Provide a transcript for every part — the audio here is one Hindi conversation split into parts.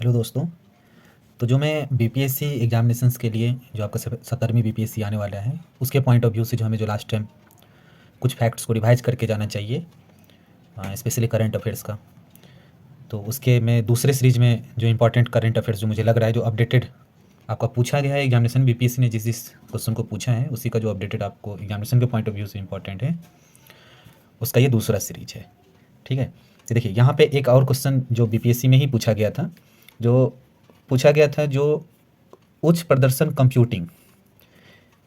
हेलो दोस्तों। तो जो मैं बीपीएससी एग्जामिनेशंस के लिए जो आपका 17वीं बीपीएससी आने वाला है उसके पॉइंट ऑफ व्यू से जो हमें जो लास्ट टाइम कुछ फैक्ट्स को रिवाइज करके जाना चाहिए, स्पेशली करंट अफेयर्स का। तो उसके मैं दूसरे सीरीज में जो इंपॉर्टेंट करंट अफेयर्स जो मुझे लग रहा है जो अपडेटेड आपका पूछा गया है एग्जामिनेशन बीपीएससी ने जिस जिस क्वेश्चन को पूछा है उसी का जो अपडेटेड आपको एग्जामिनेशन के पॉइंट ऑफ व्यू से इंपॉर्टेंट है उसका ये दूसरा सीरीज है। ठीक है, तो देखिए यहाँ पे एक और क्वेश्चन जो बीपीएससी में ही पूछा गया था, जो उच्च प्रदर्शन कंप्यूटिंग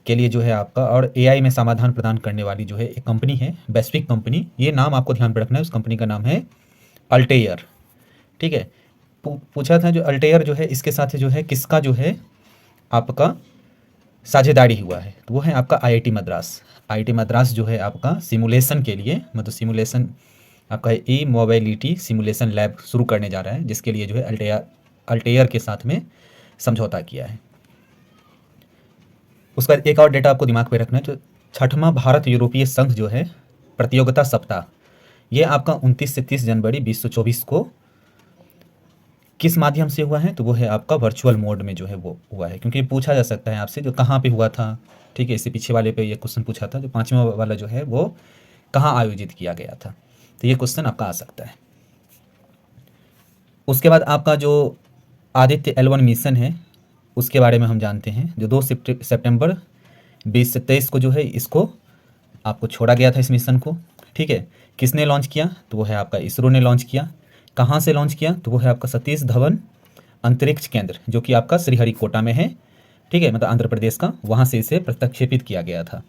के लिए जो है आपका और एआई में समाधान प्रदान करने वाली जो है एक कंपनी है, वैश्विक कंपनी। ये नाम आपको ध्यान में रखना है, उस कंपनी का नाम है अल्टेयर। ठीक है, पूछा था जो अल्टेयर जो है इसके साथ जो है किसका जो है आपका साझेदारी हुआ है, तो वो है आपका आईआईटी मद्रास। आईआईटी मद्रास जो है आपका सिमुलेशन के लिए, मतलब सिमुलेशन आपका ई मोबिलिटी सिमुलेशन लैब शुरू करने जा रहा है, जिसके लिए जो है अल्टेयर के साथ में समझौता किया है। उसका एक और डेटा आपको दिमाग पे रखना है, जो 6वां भारत यूरोपीय संघ जो है प्रतियोगिता सप्ताह, ये आपका 29 से 30 जनवरी 2024 को किस माध्यम से हुआ है, तो वो है आपका वर्चुअल मोड में जो है वो हुआ है। क्योंकि पूछा जा सकता है आपसे जो कहाँ पे हुआ था। ठीक है, इससे पीछे वाले पे ये क्वेश्चन पूछा था, जो 5वां वाला जो है वो कहाँ आयोजित किया गया था, तो ये क्वेश्चन आपका आ सकता है। उसके बाद आपका जो आदित्य L1 मिशन है उसके बारे में हम जानते हैं, जो 2 सितंबर 20 से 23 को जो है इसको आपको छोड़ा गया था इस मिशन को। ठीक है, किसने लॉन्च किया, तो वो है आपका इसरो ने लॉन्च किया। कहाँ से लॉन्च किया, तो वो है आपका सतीश धवन अंतरिक्ष केंद्र, जो कि आपका श्रीहरिकोटा में है। ठीक है, मतलब आंध्र प्रदेश का, वहाँ से इसे प्रक्षेपित किया गया था।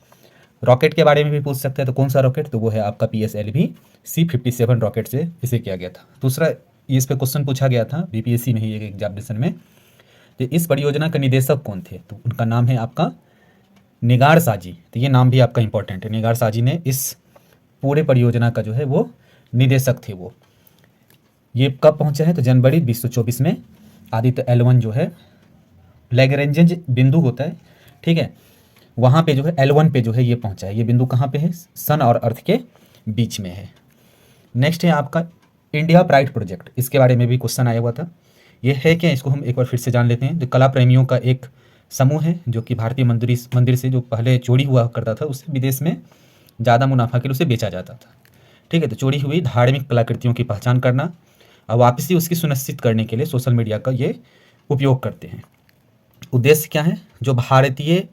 रॉकेट के बारे में भी पूछ सकते हैं, तो कौन सा रॉकेट, तो वो है आपका PSLV C-57 रॉकेट से इसे किया गया था। दूसरा इस पे क्वेश्चन पूछा गया था बीपीएससी में ही एक एग्जामिनेशन में, तो इस परियोजना के निदेशक कौन थे, तो उनका नाम है आपका निगार साजी। तो ये नाम भी आपका इंपॉर्टेंट है, निगार साजी ने इस पूरे परियोजना का जो है वो निदेशक थे। वो ये कब पहुंचा है, तो जनवरी 2024 में आदित्य L1 जो है लैग्रेंज बिंदु होता है, ठीक है, वहाँ पे जो है L1 पे जो है ये पहुंचा है। ये बिंदु कहाँ पे है, सन और अर्थ के बीच में है। नेक्स्ट है आपका इंडिया प्राइड प्रोजेक्ट, इसके बारे में भी क्वेश्चन आया हुआ था। ये है क्या, इसको हम एक बार फिर से जान लेते हैं। जो कला प्रेमियों का एक समूह है जो कि भारतीय मंदिर से जो पहले चोरी हुआ करता था उसे विदेश में ज़्यादा मुनाफा के लिए उसे बेचा जाता था। ठीक है, तो चोरी हुई धार्मिक कलाकृतियों की पहचान करना और वापसी उसकी सुनिश्चित करने के लिए सोशल मीडिया का ये उपयोग करते हैं। उद्देश्य क्या है, जो भारतीय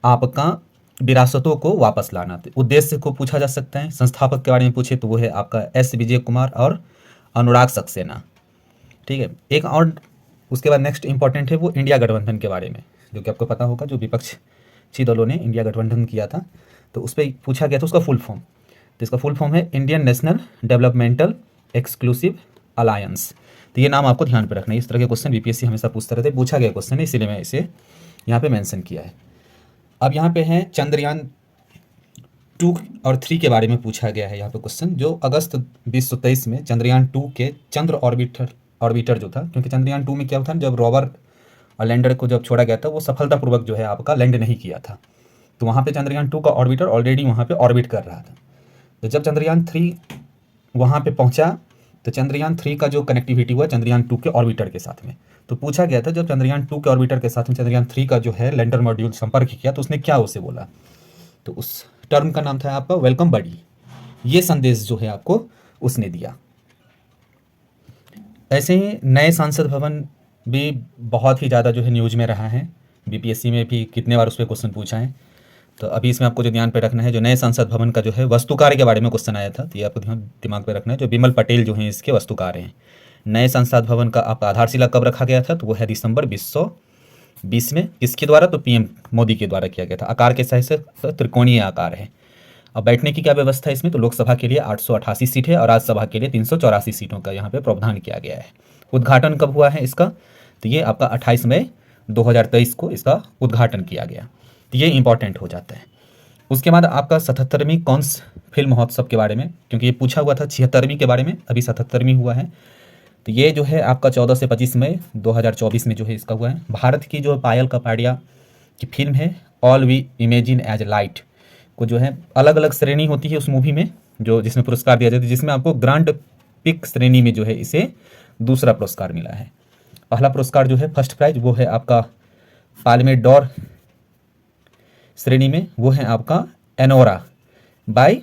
आपका विरासतों को वापस लाना। तो उद्देश्य को पूछा जा सकता है। संस्थापक के बारे में पूछे तो वो है आपका S विजय कुमार और अनुराग सक्सेना। ठीक है, एक और उसके बाद नेक्स्ट इंपॉर्टेंट है वो इंडिया गठबंधन के बारे में, जो कि आपको पता होगा जो विपक्षी दलों ने इंडिया गठबंधन किया था, तो उस पर पूछा गया था उसका फुल फॉर्म। तो इसका फुल फॉर्म है Indian national developmental exclusive alliance. तो ये नाम आपको ध्यान पर रखना है। इस तरह के क्वेश्चन बीपीएससी हमेशा पूछते रहते, पूछा गया क्वेश्चन है इसीलिए मैं इसे यहाँ पे मेंशन किया है। अब यहाँ पे है चंद्रयान 2 और 3 के बारे में पूछा गया है यहाँ पे क्वेश्चन, जो अगस्त 2023 में चंद्रयान 2 के चंद्र ऑर्बिटर जो था, क्योंकि चंद्रयान 2 में क्या था, जब रोवर और लैंडर को जब छोड़ा गया था वो सफलतापूर्वक जो है आपका लैंड नहीं किया था, तो वहाँ पे चंद्रयान 2 का ऑर्बिटर ऑलरेडी वहाँ पे ऑर्बिट कर रहा था। तो जब चंद्रयान 3 वहाँ पे पहुँचा तो चंद्रयान 3 का जो कनेक्टिविटी हुआ चंद्रयान 2 के ऑर्बिटर के साथ में, तो पूछा गया था जब चंद्रयान 2 के ऑर्बिटर के साथ में चंद्रयान 3 का जो है लैंडर मॉड्यूल संपर्क किया तो उसने क्या उसे बोला, तो उस टर्म का नाम था आपका वेलकम बडी। ये संदेश जो है आपको उसने दिया। ऐसे ही नए संसद भवन भी बहुत ही ज़्यादा जो है न्यूज में रहा है, बीपीएससी में भी कितने बार उस पर क्वेश्चन पूछा है। तो अभी इसमें आपको जो ध्यान पे रखना है, जो नए संसद भवन का जो है वास्तुकार के बारे में क्वेश्चन आया था, तो ये आपको दिमाग पे रखना है। जो बिमल पटेल जो हैं इसके वास्तुकार हैं। नए संसद भवन का आपका आधारशिला कब रखा गया था, तो वो है दिसंबर 2020 में। किसके द्वारा, तो पीएम मोदी के द्वारा किया गया था। आकार के सही से त्रिकोणीय आकार है। अब बैठने की क्या व्यवस्था है इसमें, तो लोकसभा के लिए 888 सीट है और राज्यसभा के लिए 384 सीटों का यहाँ पे प्रावधान किया गया है। उद्घाटन कब हुआ है इसका, तो ये आपका 28 मई 2023 को इसका उद्घाटन किया गया। तो ये इंपॉर्टेंट हो जाता है। उसके बाद आपका 77वीं कांस फिल्म महोत्सव के बारे में, क्योंकि ये पूछा हुआ था 76वीं के बारे में, अभी 77वीं हुआ है। तो ये जो है आपका 14 से 25 मई 2024 में जो है इसका हुआ है। भारत की जो पायल कपाड़िया की फिल्म है All We Imagine As Light को जो है अलग अलग श्रेणी होती है उस मूवी में, जो जिसमें पुरस्कार दिया जाता है, जिसमें आपको ग्रांड पिक श्रेणी में जो है इसे दूसरा पुरस्कार मिला है। पहला पुरस्कार जो है फर्स्ट प्राइज वो है आपका पाल्मे डॉर श्रेणी में, वो है आपका एनोरा बाय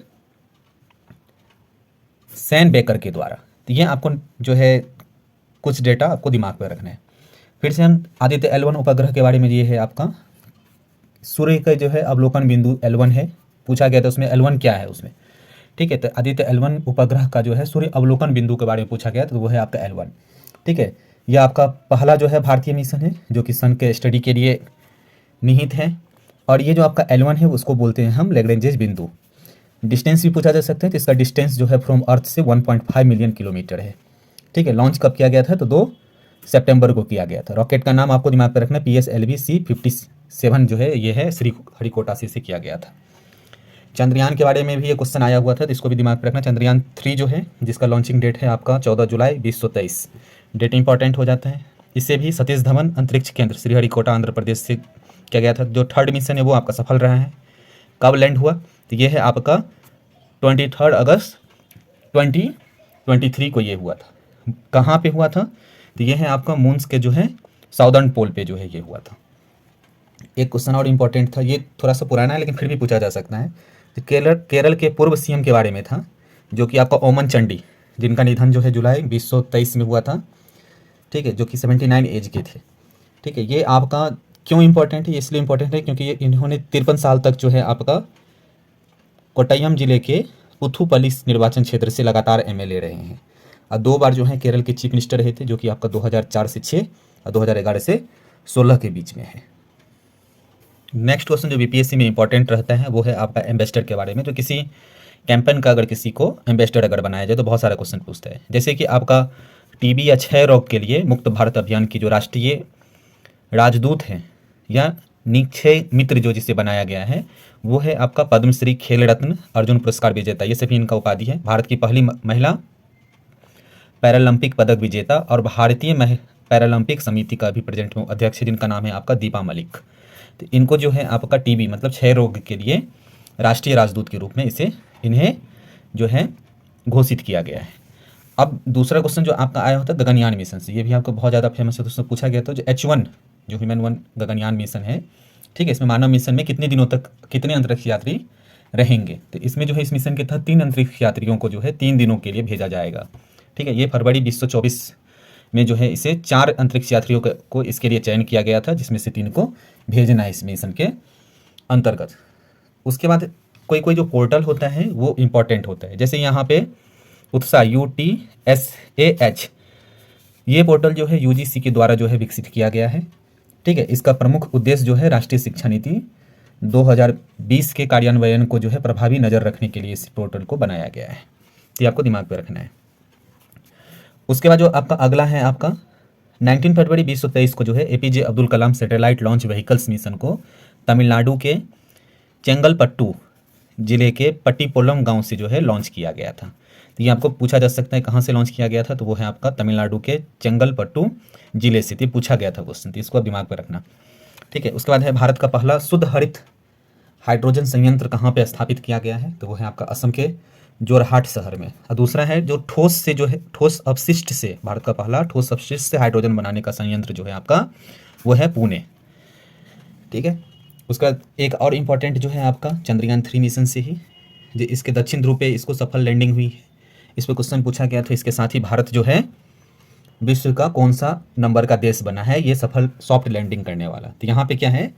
सैन बेकर के द्वारा। तो ये आपको जो है कुछ डेटा आपको दिमाग में रखना है। फिर से हम आदित्य L1 उपग्रह के बारे में, ये है आपका सूर्य का जो है अवलोकन बिंदु L1 है, पूछा गया था उसमें L1 क्या है उसमें, ठीक है। तो आदित्य L1 उपग्रह का जो है सूर्य अवलोकन बिंदु के बारे में पूछा गया, तो वो है आपका L1, ठीक है। यह आपका पहला जो है भारतीय मिशन है जो कि सन के स्टडी के लिए निहित है। और ये जो आपका L1 है उसको बोलते हैं हम लैग्रेंजेस बिंदु। डिस्टेंस भी पूछा जा सकता है, तो इसका डिस्टेंस जो है फ्रॉम अर्थ से 1.5 मिलियन किलोमीटर है, ठीक है। लॉन्च कब किया गया था, तो 2 सितंबर को किया गया था। रॉकेट का नाम आपको दिमाग पर रखना है, PSLV-C57 जो है ये है श्रीहरिकोटा से किया गया था। चंद्रयान के बारे में भी ये क्वेश्चन आया हुआ था, तो इसको भी दिमाग पर रखना। चंद्रयान 3 जो है जिसका लॉन्चिंग डेट है आपका 14 जुलाई 2023, डेट इंपॉर्टेंट हो जाता है। इससे भी सतीश धवन अंतरिक्ष केंद्र श्रीहरिकोटा आंध्र प्रदेश से किया गया था। जो थर्ड मिशन है वो आपका सफल रहा है। कब लैंड हुआ, तो ये है आपका 23 अगस्त 2023 को ये हुआ था। कहाँ पे हुआ था, तो ये है आपका मून्स के जो है साउदर्न पोल पे जो है ये हुआ था। एक क्वेश्चन और इम्पोर्टेंट था, ये थोड़ा सा पुराना है लेकिन फिर भी पूछा जा सकता है। तो केरल के पूर्व सीएम के बारे में था, जो कि आपका ओमन चांडी, जिनका निधन जो है जुलाई 2023 में हुआ था, ठीक है, जो कि 79 एज के थे, ठीक है। ये आपका क्यों इंपॉर्टेंट है, इसलिए इंपॉर्टेंट है क्योंकि ये इन्होंने 53 साल तक जो है आपका कोट्टयम जिले के पुथुपल्ली निर्वाचन क्षेत्र से लगातार एमएलए रहे हैं। और 2 बार जो है केरल के चीफ मिनिस्टर रहे थे, जो कि आपका 2004 से 6 और 2011 से 16 के बीच में है। नेक्स्ट क्वेश्चन जो बीपीएससी में इंपॉर्टेंट रहता है वो है आपका एम्बेसडर के बारे में। जो किसी कैंपेन का अगर किसी को एम्बेसडर अगर बनाया जाए तो बहुत सारा क्वेश्चन पूछता है। जैसे कि आपका टीबी या क्षय रोग के लिए मुक्त भारत अभियान की जो राष्ट्रीय राजदूत हैं या निक्षय मित्र जो जिसे बनाया गया है, वो है आपका पद्मश्री, खेल रत्न, अर्जुन पुरस्कार विजेता, ये सभी इनका उपाधि है। भारत की पहली महिला पैरालंपिक पदक विजेता और भारतीय पैरालंपिक समिति का भी प्रेजेंट अध्यक्ष, जिनका नाम है आपका दीपा मलिक। तो इनको जो है आपका टीबी मतलब क्षय रोग के लिए राष्ट्रीय राजदूत के रूप में इन्हें जो है घोषित किया गया है। अब दूसरा क्वेश्चन जो आपका आया होता है गगनयान मिशन से, ये भी आपको बहुत ज़्यादा फेमस है दोस्तों, पूछा गया था। जो H1 जो ह्यूमन 1 गगनयान मिशन है, ठीक है, इसमें मानव मिशन में कितने दिनों तक कितने अंतरिक्ष यात्री रहेंगे, तो इसमें जो है इस मिशन के तहत 3 अंतरिक्ष यात्रियों को जो है 3 दिनों के लिए भेजा जाएगा, ठीक है। ये फरवरी 2024 में जो है इसे 4 अंतरिक्ष यात्रियों को इसके लिए चयन किया गया था, जिसमें से 3 को भेजना है इस मिशन के अंतर्गत। उसके बाद कोई जो पोर्टल होता है वो इम्पॉर्टेंट होता है। जैसे यहाँ पे उत्साह UTSAH, ये पोर्टल जो है UGC के द्वारा जो है विकसित किया गया है, ठीक है। इसका प्रमुख उद्देश्य जो है राष्ट्रीय शिक्षा नीति 2020 के कार्यान्वयन को जो है प्रभावी नज़र रखने के लिए इस पोर्टल को बनाया गया है, तो आपको दिमाग पे रखना है। उसके बाद जो आपका अगला है आपका 19 फरवरी 2023 को जो है APJ Abdul Kalam satellite launch vehicles mission को तमिलनाडु के चेंगलपट्टू जिले के पट्टीपोलम गांव से जो है लॉन्च किया गया था। तो ये आपको पूछा जा सकता है कहाँ से लॉन्च किया गया था, तो वो है आपका तमिलनाडु के चेंगलपट्टू जिले से। तो पूछा गया था क्वेश्चन, तो इसको दिमाग पर रखना, ठीक है। उसके बाद है भारत का पहला शुद्ध हरित हाइड्रोजन संयंत्र कहाँ पे स्थापित किया गया है, तो वो है आपका असम के जोरहाट शहर में। और दूसरा है जो ठोस से जो है ठोस अपशिष्ट से, भारत का पहला ठोस अपशिष्ट से हाइड्रोजन बनाने का संयंत्र जो है आपका वो है पुणे, ठीक है। उसका एक और इम्पॉर्टेंट जो है आपका चंद्रयान 3 मिशन से ही जो इसके दक्षिण ध्रुव पे इसको सफल लैंडिंग हुई है, इस पर क्वेश्चन पूछा गया था। इसके साथ ही भारत जो है विश्व का कौन सा नंबर का देश बना है ये सफल सॉफ्ट लैंडिंग करने वाला। तो यहाँ पे क्या है,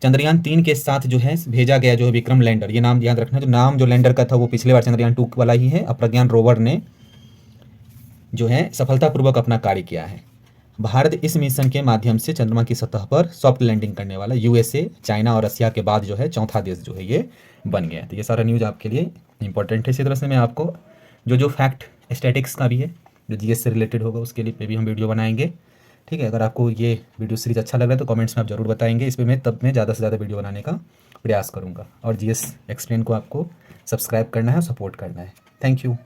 चंद्रयान 3 के साथ जो है भेजा गया जो है विक्रम लैंडर, ये नाम याद रखना, जो नाम जो लैंडर का था वो पिछले बार चंद्रयान 2 वाला ही है। प्रज्ञान रोवर ने जो है सफलतापूर्वक अपना कार्य किया है। भारत इस मिशन के माध्यम से चंद्रमा की सतह पर सॉफ्ट लैंडिंग करने वाला USA, चाइना और रसिया के बाद जो है चौथा देश जो है ये बन गया। तो ये सारा न्यूज़ आपके लिए इंपॉर्टेंट है। इसी तरह से मैं आपको जो फैक्ट स्टैटिक्स का भी है जो GS से रिलेटेड होगा उसके लिए पे भी हम वीडियो बनाएंगे, ठीक है। अगर आपको ये वीडियो सीरीज अच्छा लग रहा है तो कमेंट्स में आप जरूर बताएंगे, इस पर मैं ज़्यादा से ज़्यादा वीडियो बनाने का प्रयास करूँगा। और GS एक्सप्लेन को आपको सब्सक्राइब करना है और सपोर्ट करना है। Thank you.